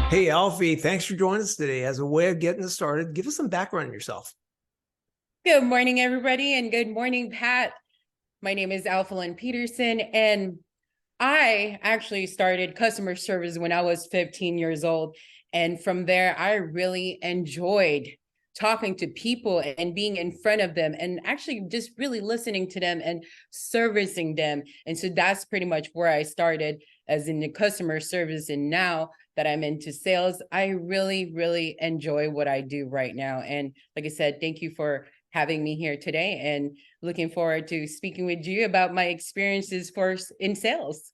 Hey, Alfie, thanks for joining us today. As a way of getting us started, give us some background on yourself. Good morning, everybody, and good morning, Pat. My name is Alfelyn Peterson, and I actually started customer service when I was 15 years old. And from there, I really enjoyed talking to people and being in front of them and actually just really listening to them and servicing them. And so that's pretty much where I started as in the customer service. And now that I'm into sales, I really, really enjoy what I do right now. And like I said, thank you for having me here today and looking forward to speaking with you about my experiences in sales.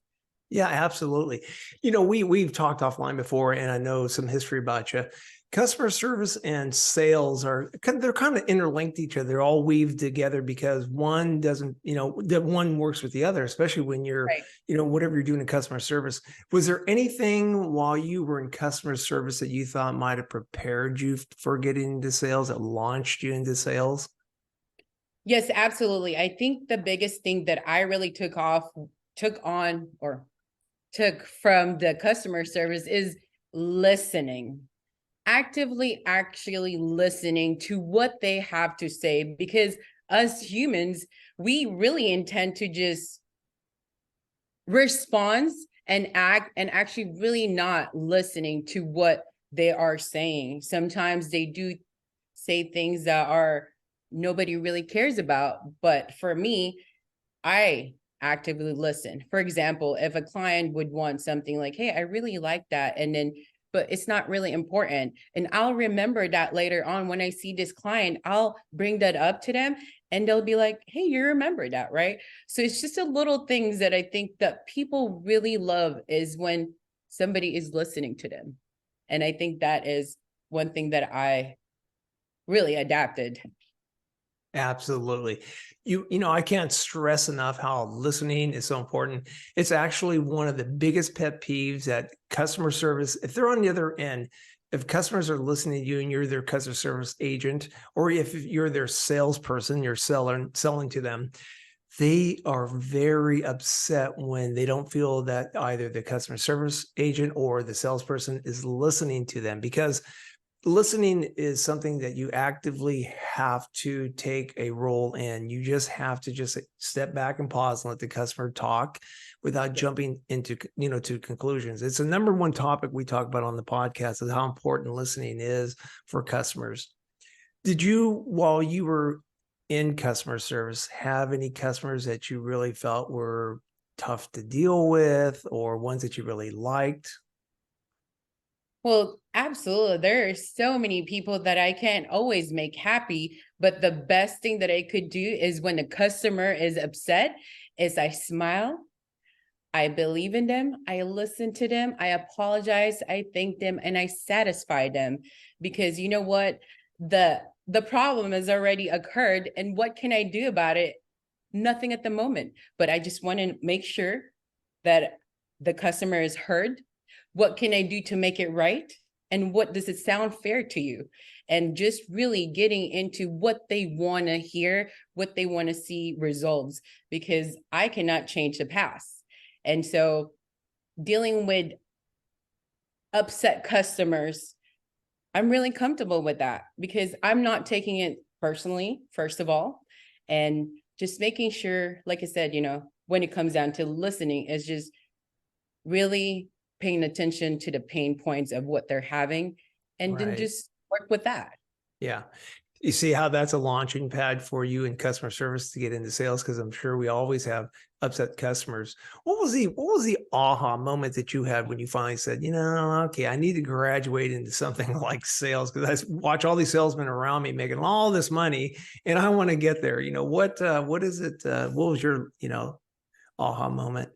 Yeah, absolutely. We've talked offline before, and I know some history about you. Customer service and sales they're kind of interlinked each other. They're all weaved together because one doesn't, that one works with the other, especially when you're, Right. whatever you're doing in customer service. Was there anything while you were in customer service that you thought might have prepared you for getting into sales, that launched you into sales? Yes, absolutely. I think the biggest thing that I really took from the customer service is listening, actively actually listening to what they have to say, because us humans, we really intend to just respond and act and actually really not listening to what they are saying. Sometimes they do say things that are nobody really cares about. But for me, I actively listen. For example, if a client would want something like, hey, I really like that. But it's not really important. And I'll remember that later on when I see this client, I'll bring that up to them and they'll be like, hey, you remember that, right? So it's just a little things that I think that people really love is when somebody is listening to them. And I think that is one thing that I really adapted. Absolutely. I can't stress enough how listening is so important. It's actually one of the biggest pet peeves that customer service, if they're on the other end, if customers are listening to you and you're their customer service agent, or if you're their salesperson, you're selling to them, they are very upset when they don't feel that either the customer service agent or the salesperson is listening to them, because listening is something that you actively have to take a role in. You just have to just step back and pause and let the customer talk without jumping into, to conclusions. It's the number one topic we talk about on the podcast, is how important listening is for customers. Did you, while you were in customer service, have any customers that you really felt were tough to deal with, or ones that you really liked? Well, absolutely. There are so many people that I can't always make happy, but the best thing that I could do is when the customer is upset is I smile, I believe in them, I listen to them, I apologize, I thank them, and I satisfy them. Because you know what? The problem has already occurred, and what can I do about it? Nothing at the moment. But I just want to make sure that the customer is heard. What can I do to make it right? And what does it sound fair to you? And just really getting into what they want to hear, what they want to see results, because I cannot change the past. And so dealing with upset customers, I'm really comfortable with that because I'm not taking it personally, first of all, and just making sure, like I said, when it comes down to listening, is just really paying attention to the pain points of what they're having and then Right. just work with that. Yeah. You see how that's a launching pad for you in customer service to get into sales? Because I'm sure we always have upset customers. What was the aha moment that you had when you finally said, okay, I need to graduate into something like sales, because I watch all these salesmen around me making all this money and I want to get there. What is it? What was your, aha moment?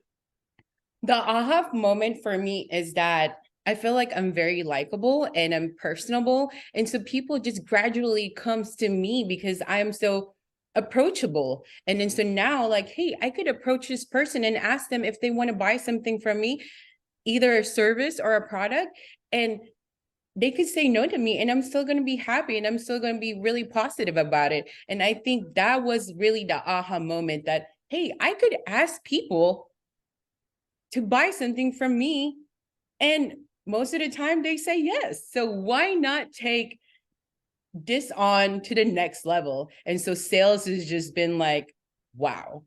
The aha moment for me is that I feel like I'm very likable and I'm personable. And so people just gradually comes to me because I am so approachable. And then so now like, hey, I could approach this person and ask them if they want to buy something from me, either a service or a product. And they could say no to me and I'm still going to be happy and I'm still going to be really positive about it. And I think that was really the aha moment that, hey, I could ask people to buy something from me and most of the time they say yes. So why not take this on to the next level? And so sales has just been like, wow,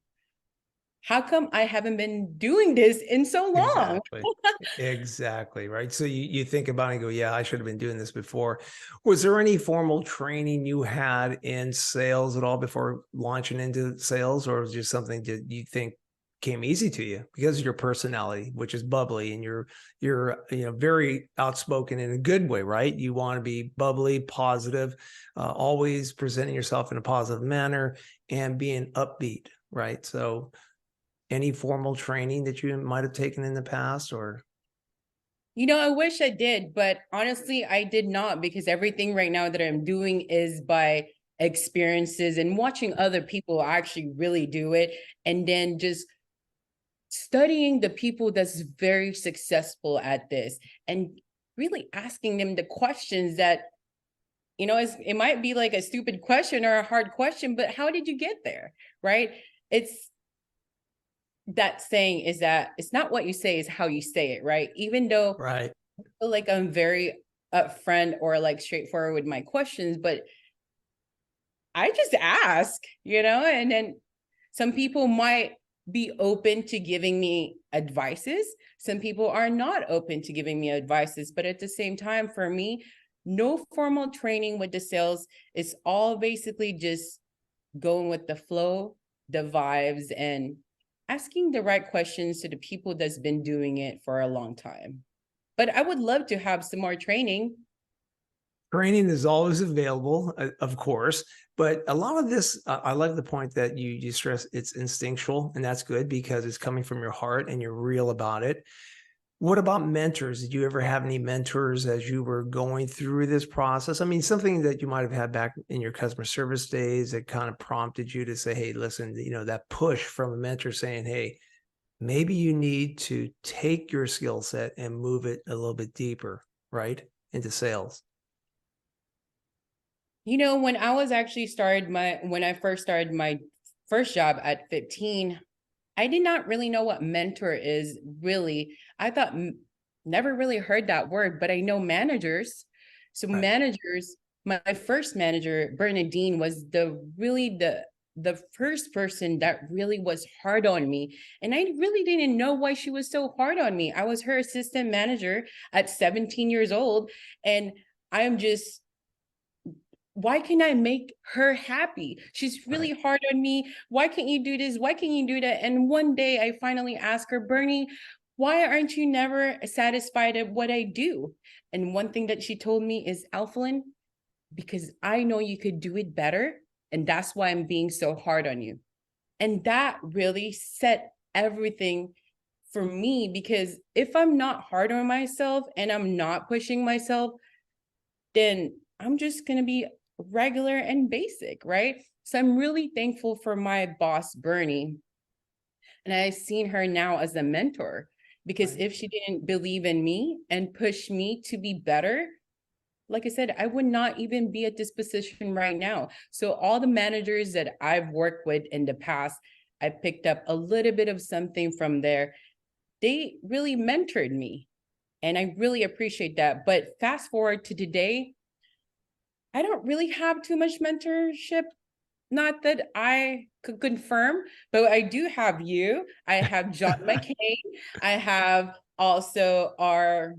how come I haven't been doing this in so long? Exactly. Exactly. Right. So you think about it and go, yeah, I should have been doing this before. Was there any formal training you had in sales at all before launching into sales, or was it just something that you think came easy to you because of your personality, which is bubbly, and you're very outspoken in a good way, right? You want to be bubbly, positive, always presenting yourself in a positive manner and being upbeat, right? So any formal training that you might have taken in the past, or? I wish I did, but honestly, I did not, because everything right now that I'm doing is by experiences and watching other people actually really do it. And then just studying the people that's very successful at this and really asking them the questions that, it might be like a stupid question or a hard question, but how did you get there? Right? It's that saying is that it's not what you say, is how you say it, right? Even though Right. I feel like I'm very upfront or like straightforward with my questions, but I just ask, and then some people might be open to giving me advices. Some people are not open to giving me advices, but at the same time, for me, no formal training with the sales. It's all basically just going with the flow, the vibes, and asking the right questions to the people that's been doing it for a long time. But I would love to have some more training. Training is always available, of course, but a lot of this, I like the point that you stress it's instinctual, and that's good because it's coming from your heart and you're real about it. What about mentors? Did you ever have any mentors as you were going through this process? I mean, something that you might have had back in your customer service days that kind of prompted you to say, hey, listen, that push from a mentor saying, hey, maybe you need to take your skill set and move it a little bit deeper, right? Into sales. When I was actually when I first started my first job at 15, I did not really know what mentor is really. I thought never really heard that word, but I know managers. So Right. managers, my first manager, Bernadine, was the first person that really was hard on me. And I really didn't know why she was so hard on me. I was her assistant manager at 17 years old. And I'm just, why can I make her happy? She's really Right. hard on me. Why can't you do this? Why can't you do that? And one day I finally asked her, Bernie, why aren't you never satisfied at what I do? And one thing that she told me is, Alfelyn, because I know you could do it better. And that's why I'm being so hard on you. And that really set everything for me, because if I'm not hard on myself and I'm not pushing myself, then I'm just going to be regular and basic, right? So I'm really thankful for my boss, Bernie. And I've seen her now as a mentor, because Right. if she didn't believe in me and push me to be better, like I said, I would not even be at this position right now. So all the managers that I've worked with in the past, I picked up a little bit of something from there. They really mentored me. And I really appreciate that. But fast forward to today, I don't really have too much mentorship. Not that I could confirm, but I do have you. I have John McCain. I have also our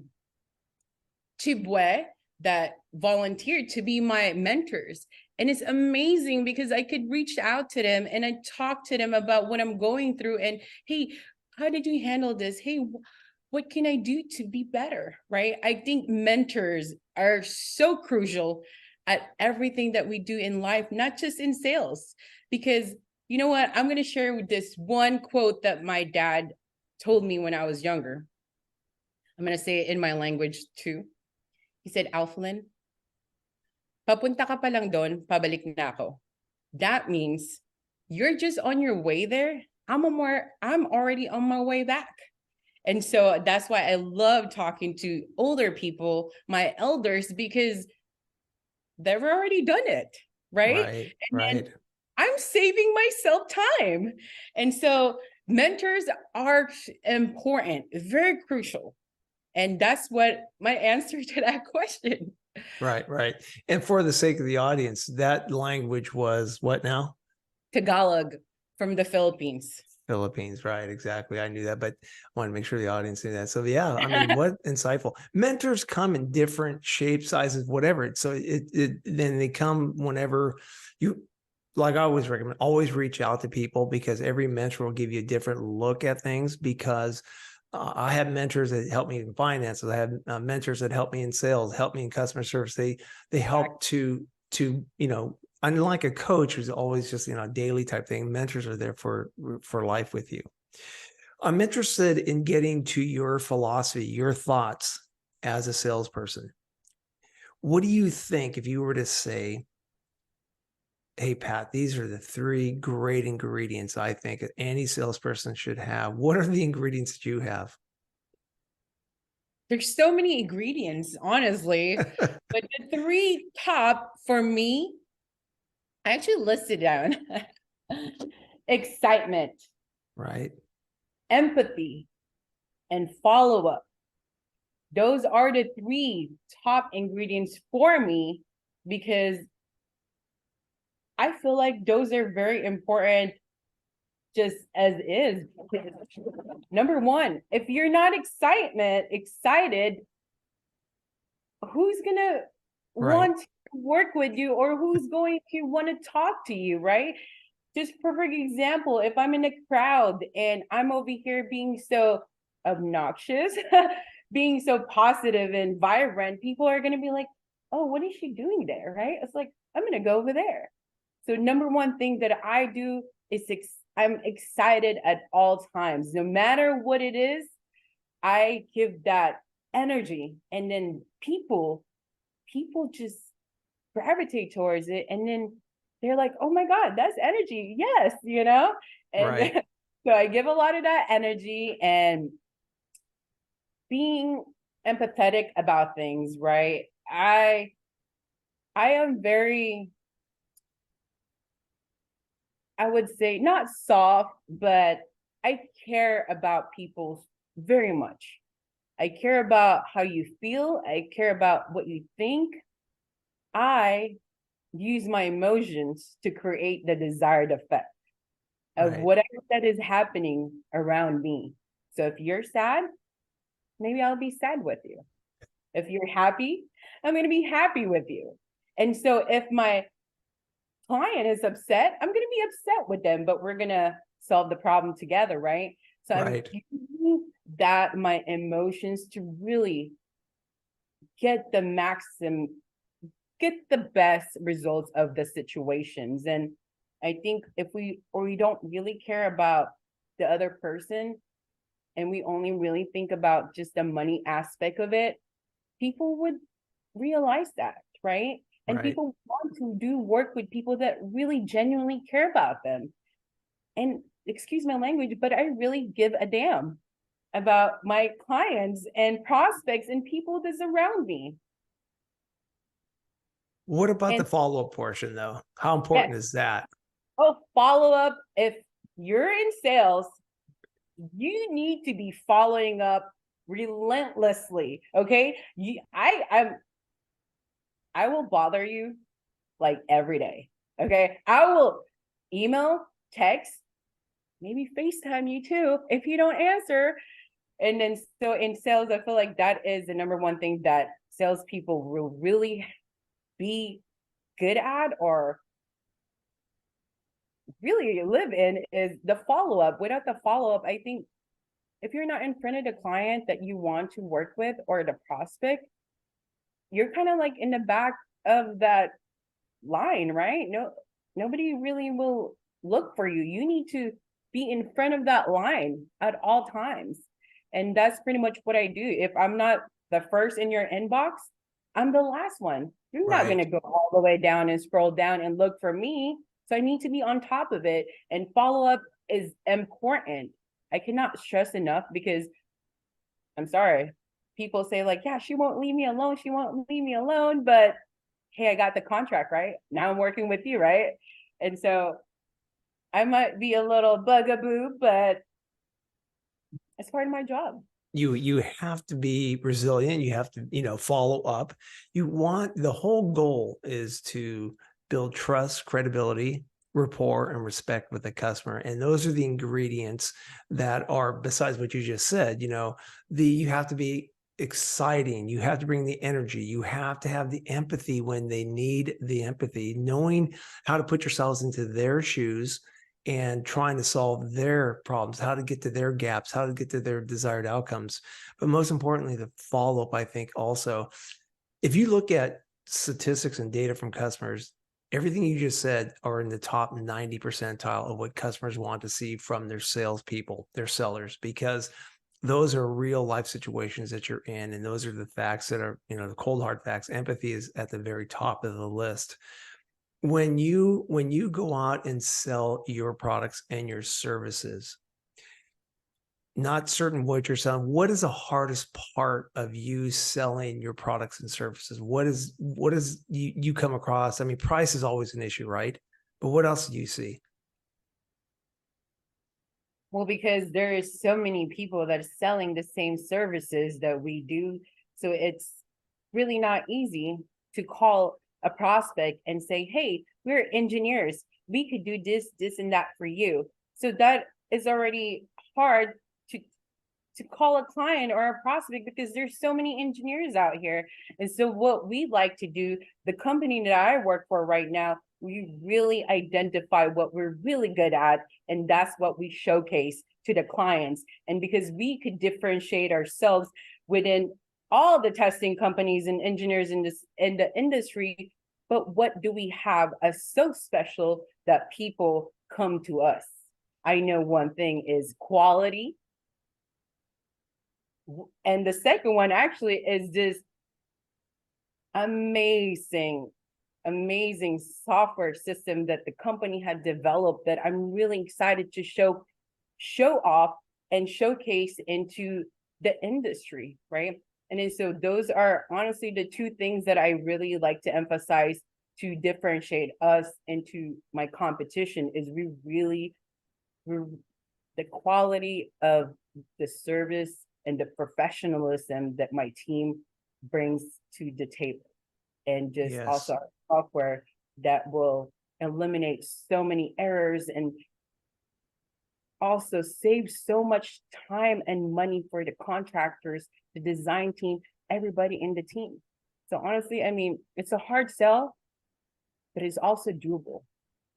Chibwe that volunteered to be my mentors. And it's amazing because I could reach out to them and I talk to them about what I'm going through. And hey, how did you handle this? Hey, what can I do to be better? Right? I think mentors are so crucial at everything that we do in life, not just in sales. Because you know what? I'm going to share this one quote that my dad told me when I was younger. I'm going to say it in my language too. He said, Alfelyn, papunta ka pa lang doon, pabalik na ako. That means you're just on your way there. I'm already on my way back. And so that's why I love talking to older people, my elders, because they've already done it, right? Right. And then Right. I'm saving myself time. And so mentors are important, very crucial. And that's what my answer to that question. Right, right. And for the sake of the audience, that language was what now? Tagalog from the Philippines. Philippines, right? Exactly. I knew that, but I want to make sure the audience knew that. So yeah, I mean, what insightful. Mentors come in different shapes, sizes, whatever. So then they come whenever you, like I always recommend, always reach out to people, because every mentor will give you a different look at things. Because I have mentors that help me in finances. I have mentors that help me in sales, help me in customer service. They help to unlike a coach who's always just daily type thing. Mentors are there for life with you. I'm interested in getting to your philosophy, your thoughts as a salesperson. What do you think if you were to say, hey, Pat, these are the 3 great ingredients I think any salesperson should have? What are the ingredients that you have? There's so many ingredients, honestly, but the 3 top for me, I actually listed down excitement, Right. empathy, and follow-up. Those are the 3 top ingredients for me, because I feel like those are very important just as is. Number 1, if you're not excited, who's gonna want to work with you, or who's going to want to talk to you, right? Just perfect example, if I'm in a crowd and I'm over here being so obnoxious, being so positive and vibrant, people are going to be like, oh, what is she doing there, right? It's like, I'm going to go over there. So number 1 thing that I do is I'm excited at all times. No matter what it is, I give that energy, and then people just gravitate towards it, and then they're like, oh my God, that's energy. Yes, and Right. so I give a lot of that energy, and being empathetic about things, right? I am very, I would say, not soft, but I care about people very much. I care about how you feel. I care about what you think. I use my emotions to create the desired effect of Right. whatever that is happening around me. So if you're sad, maybe I'll be sad with you. If you're happy, I'm going to be happy with you. And so if my client is upset, I'm going to be upset with them, but we're going to solve the problem together, right? So I'm Right. using that, my emotions, to really get the best results of the situations. And I think if we don't really care about the other person, and we only really think about just the money aspect of it, people would realize that, right? And Right. people want to do work with people that really genuinely care about them. And excuse my language, but I really give a damn about my clients and prospects and people that surround me. What about the And follow-up portion, though? How yes, important is that? follow up. If you're in sales, you need to be following up relentlessly. Okay. I will bother you like every day. Okay. I will email, text, maybe FaceTime you too if you don't answer. And then so in sales, I feel like that is the number 1 thing that salespeople will really be good at, or really live in, is the follow-up. Without the follow-up, I think if you're not in front of the client that you want to work with, or the prospect, you're kind of like in the back of that line, right? Nobody really will look for you. You need to be in front of that line at all times. And that's pretty much what I do. If I'm not the first in your inbox, I'm the last one. You're not going Right. to go all the way down and scroll down and look for me. So I need to be on top of it. And follow up is important. I cannot stress enough, because I'm sorry, people say like, yeah, she won't leave me alone. She won't leave me alone. But hey, I got the contract, right? Now I'm working with you, right? And so I might be a little bugaboo, but it's part of my job. You have to be resilient. You have to, follow up. The whole goal is to build trust, credibility, rapport, and respect with the customer. And those are the ingredients that are, besides what you just said, you have to be exciting. You have to bring the energy. You have to have the empathy when they need the empathy, knowing how to put yourselves into their shoes and trying to solve their problems, how to get to their gaps, how to get to their desired outcomes. But most importantly, the follow-up, I think also, if you look at statistics and data from customers, everything you just said are in the top 90 percentile of what customers want to see from their salespeople, their sellers, because those are real life situations that you're in. And those are the facts that are, the cold hard facts. Empathy is at the very top of the list. When you go out and sell your products and your services, not certain what you're selling, what is the hardest part of you selling your products and services? What is you come across? I mean, price is always an issue, right? But what else do you see? Well, because there is so many people that are selling the same services that we do. So it's really not easy to call a prospect and say, hey, we're engineers. We could do this, this, and that for you. So that is already hard to call a client or a prospect because there's so many engineers out here. And so what we like to do, the company that I work for right now, we really identify what we're really good at, and that's what we showcase to the clients. And because we could differentiate ourselves within all the testing companies and engineers in the industry, but what do we have as so special that people come to us? I know one thing is quality. And the second one actually is this amazing software system that the company had developed that I'm really excited to show off and showcase into the industry, right? And then, so those are honestly the two things that I really like to emphasize to differentiate us into my competition is we're the quality of the service and the professionalism that my team brings to the table, and just also our software that will eliminate so many errors and also save so much time and money for the contractors, the design team, everybody in the team. So honestly, I mean, it's a hard sell, but it's also doable,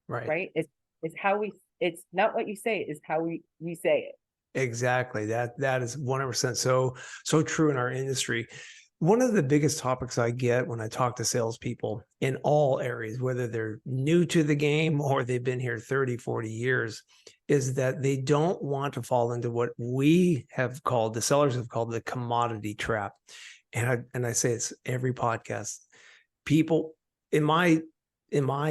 right? It's how it's not what you say, it's how we say it. Exactly. That is 100% so true in our industry. One of the biggest topics I get when I talk to salespeople in all areas, whether they're new to the game or they've been here 30, 40 years, is that they don't want to fall into what we have called, the sellers have called, the commodity trap. And I say it's every podcast. People in my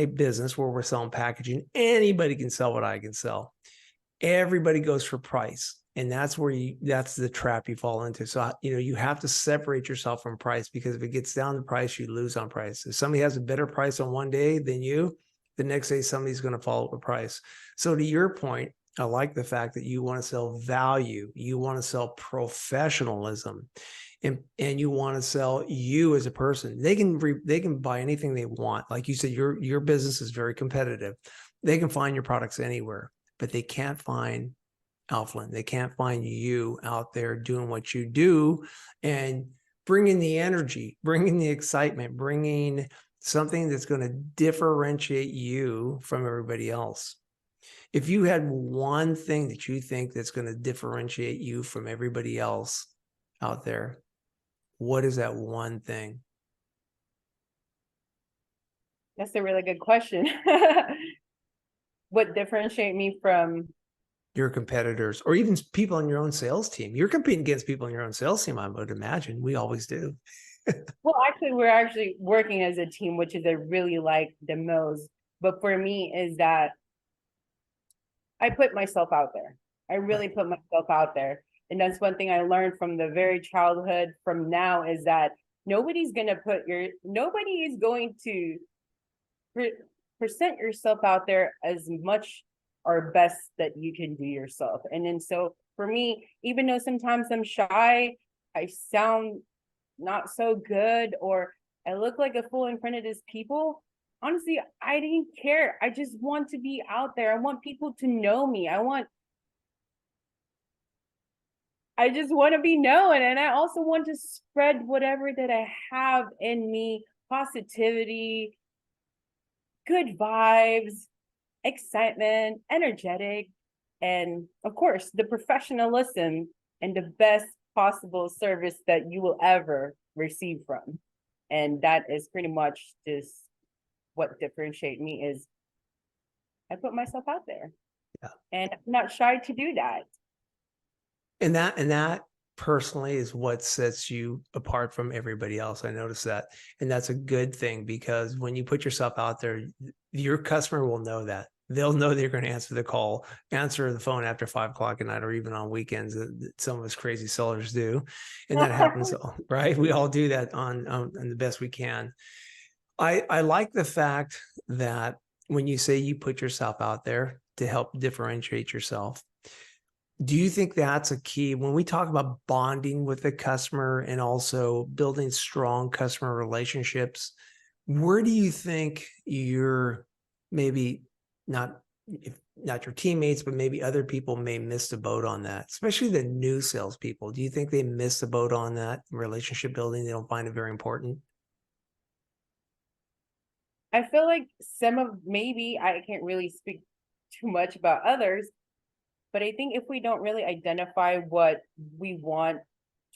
business where we're selling packaging, anybody can sell what I can sell. Everybody goes for price, and that's the trap you fall into. So, you have to separate yourself from price, because if it gets down to price, you lose on price. If somebody has a better price on one day than you, the next day somebody's going to follow the price. So to your point, I like the fact that you want to sell value, you want to sell professionalism, and you want to sell you as a person. They can buy anything they want. Like you said, your business is very competitive. They can find your products anywhere, but they can't find Alfelyn. They can't find you out there doing what you do and bringing the energy, bringing the excitement, bringing something that's going to differentiate you from everybody else. If you had one thing that you think that's going to differentiate you from everybody else out there, what is that one thing? That's a really good question. What differentiate me from your competitors, or even people on your own sales team? You're competing against people on your own sales team, I would imagine. We always do. Well, actually, we're actually working as a team, which is I really like the most. But for me, is that I put myself out there. I really put myself out there. And that's one thing I learned from the very childhood from now, is that nobody is going to present yourself out there as much or best that you can do yourself. And then so for me, even though sometimes I'm shy, I sound not so good, or I look like a fool in front of these people. Honestly, I didn't care. I just want to be out there. I want people to know me. I just want to be known. And I also want to spread whatever that I have in me, positivity, good vibes, excitement, energetic, and of course, the professionalism and the best possible service that you will ever receive from. And that is pretty much just what differentiate me is I put myself out there. Yeah. And I'm not shy to do that. And that personally is what sets you apart from everybody else. I noticed that. And that's a good thing, because when you put yourself out there, your customer will know that. They'll know they're going to answer the call, answer the phone after 5 o'clock at night, or even on weekends that some of us crazy sellers do. And that happens, right? We all do that on the best we can. I like the fact that when you say you put yourself out there to help differentiate yourself, do you think that's a key when we talk about bonding with the customer and also building strong customer relationships? Where do you think your maybe not if not your teammates, but maybe other people may miss the boat on that, especially the new salespeople? Do you think they miss the boat on that relationship building? They don't find it very important? I feel like some of maybe I can't really speak too much about others, but I think if we don't really identify what we want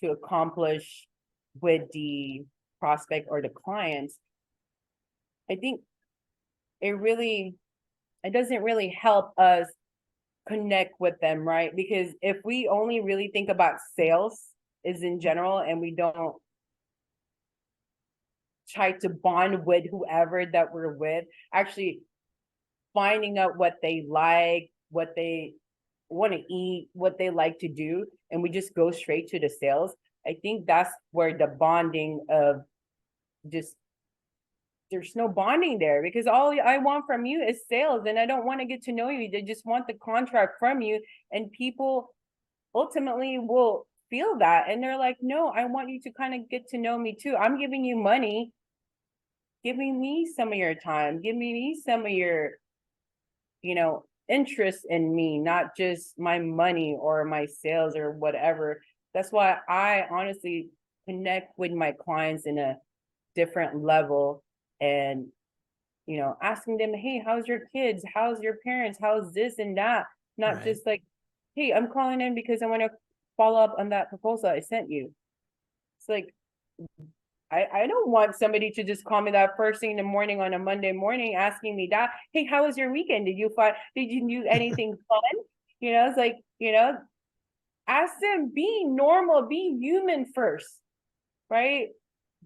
to accomplish with the prospect or the clients, I think it doesn't really help us connect with them, right? Because if we only really think about sales is in general and we don't try to bond with whoever that we're with, actually finding out what they like, what they want to eat, what they like to do, and we just go straight to the sales. I think that's where the bonding of just there's no bonding there, because all I want from you is sales and I don't want to get to know you. They just want the contract from you, and people ultimately will feel that and they're like, no, I want you to kind of get to know me too. I'm giving you money. Giving me some of your time. Give me some of your, interest in me, not just my money or my sales or whatever. That's why I honestly connect with my clients in a different level, and asking them, hey, how's your kids, how's your parents, how's this and that, not Right. just like, hey, I'm calling in because I want to follow up on that proposal I sent you. It's like I don't want somebody to just call me that first thing in the morning on a Monday morning asking me that, hey, how was your weekend? Did you do anything fun? It's like, ask them, be normal, be human first, right?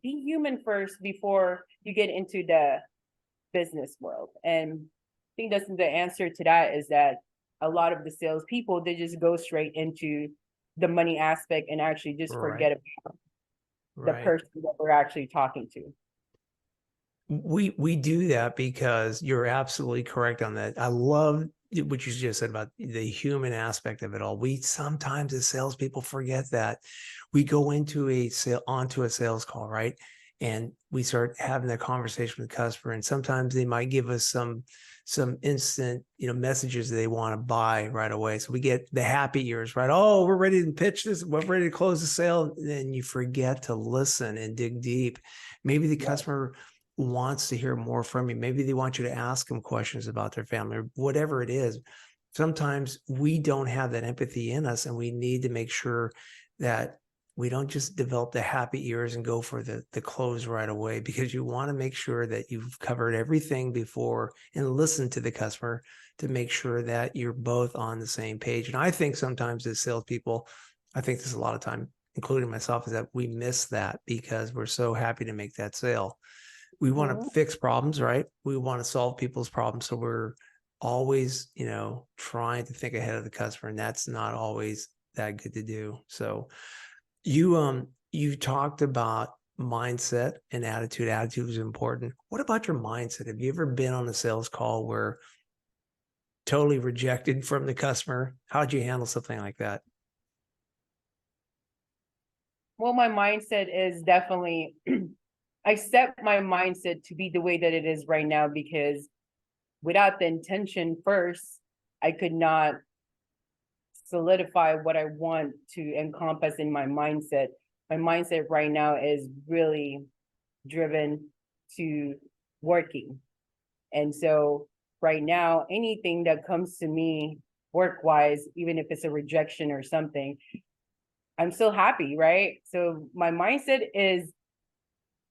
Be human first before you get into the business world. And I think that's the answer to that, is that a lot of the salespeople, they just go straight into the money aspect and actually just forget about the person that we're actually talking to. We do that because you're absolutely correct on that. I love what you just said about the human aspect of it all. We sometimes as salespeople forget that. We go into onto a sales call, right? And we start having that conversation with the customer, and sometimes they might give us some instant, messages that they want to buy right away. So we get the happy ears, right? Oh, we're ready to pitch this. We're ready to close the sale. And then you forget to listen and dig deep. Maybe the customer wants to hear more from you. Maybe they want you to ask them questions about their family or whatever it is. Sometimes we don't have that empathy in us, and we need to make sure that we don't just develop the happy ears and go for the close right away, because you want to make sure that you've covered everything before and listen to the customer to make sure that you're both on the same page. And I think sometimes as salespeople, I think this a lot of time, including myself, is that we miss that because we're so happy to make that sale. We want to fix problems, right? We want to solve people's problems. So we're always, trying to think ahead of the customer, and that's not always that good to do. So you talked about mindset and attitude. Attitude is important. What about your mindset? Have you ever been on a sales call where totally rejected from the customer? How'd you handle something like that? Well, my mindset is definitely, I set my mindset to be the way that it is right now, because without the intention first, I could not solidify what I want to encompass in my mindset. My mindset right now is really driven to working. And so right now, anything that comes to me work-wise, even if it's a rejection or something, I'm still happy, right? So my mindset is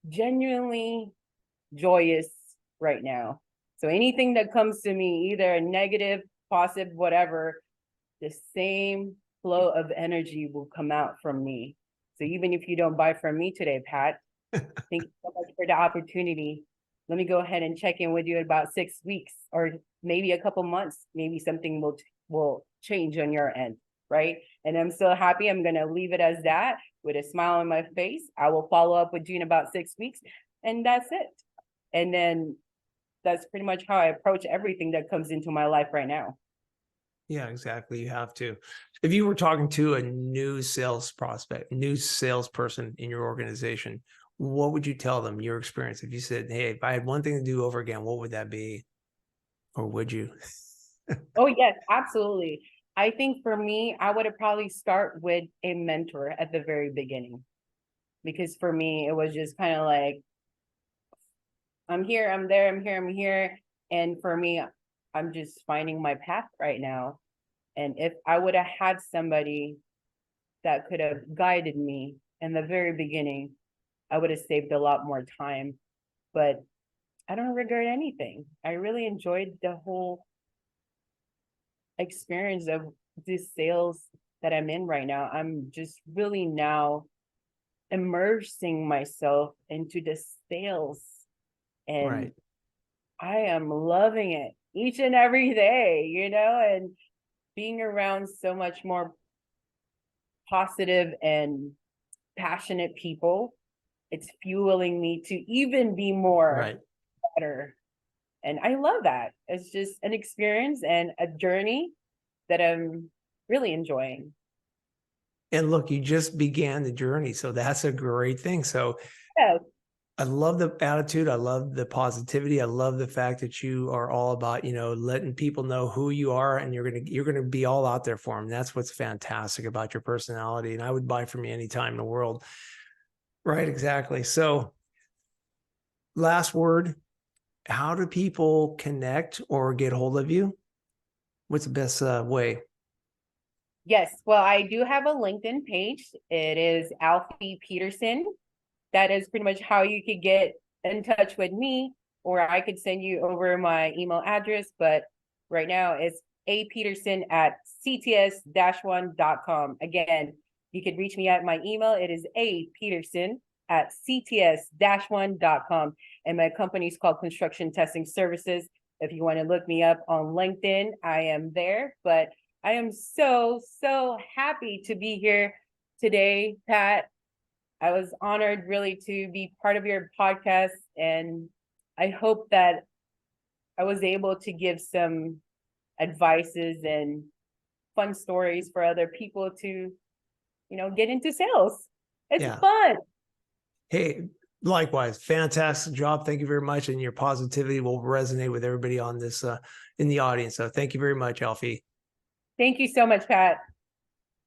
genuinely joyous right now. So anything that comes to me, either a negative, positive, whatever, the same flow of energy will come out from me. So even if you don't buy from me today, Pat, thank you so much for the opportunity. Let me go ahead and check in with you in about 6 weeks, or maybe a couple months. Maybe something will change on your end, right? And I'm so happy. I'm gonna leave it as that with a smile on my face. I will follow up with you in about 6 weeks, and that's it. And then that's pretty much how I approach everything that comes into my life right now. Yeah, exactly. You have to. If you were talking to a new sales prospect, new salesperson in your organization, what would you tell them, your experience? If you said, hey, if I had one thing to do over again, what would that be? Or would you? Oh, yes, absolutely. I think for me, I would have probably start with a mentor at the very beginning, because for me, it was just kind of like, I'm here, I'm there, I'm here, I'm here. And for me, I'm just finding my path right now. And if I would have had somebody that could have guided me in the very beginning, I would have saved a lot more time. But I don't regret anything. I really enjoyed the whole experience of this sales that I'm in right now. I'm just really now immersing myself into the sales, and Right. I am loving it each and every day, and being around so much more positive and passionate people. It's fueling me to even be more Right. better. And I love that. It's just an experience and a journey that I'm really enjoying. And look, you just began the journey. So that's a great thing. So Yeah. I love the attitude. I love the positivity. I love the fact that you are all about, letting people know who you are, and you're gonna be all out there for them. That's what's fantastic about your personality. And I would buy from you anytime in the world. Right, exactly. So last word, how do people connect or get hold of you? What's the best way? Yes. Well, I do have a LinkedIn page. It is Alfie Peterson. That is pretty much how you could get in touch with me, or I could send you over my email address. But right now it's apeterson@cts-1.com. Again, you could reach me at my email. It is apeterson@cts-1.com. And my company is called Construction Testing Services. If you want to look me up on LinkedIn, I am there. But I am so, so happy to be here today, Pat. I was honored really to be part of your podcast, and I hope that I was able to give some advices and fun stories for other people to, get into sales. It's Yeah. fun. Hey, likewise, fantastic job. Thank you very much. And your positivity will resonate with everybody on this in the audience. So thank you very much, Alfie. Thank you so much, Pat.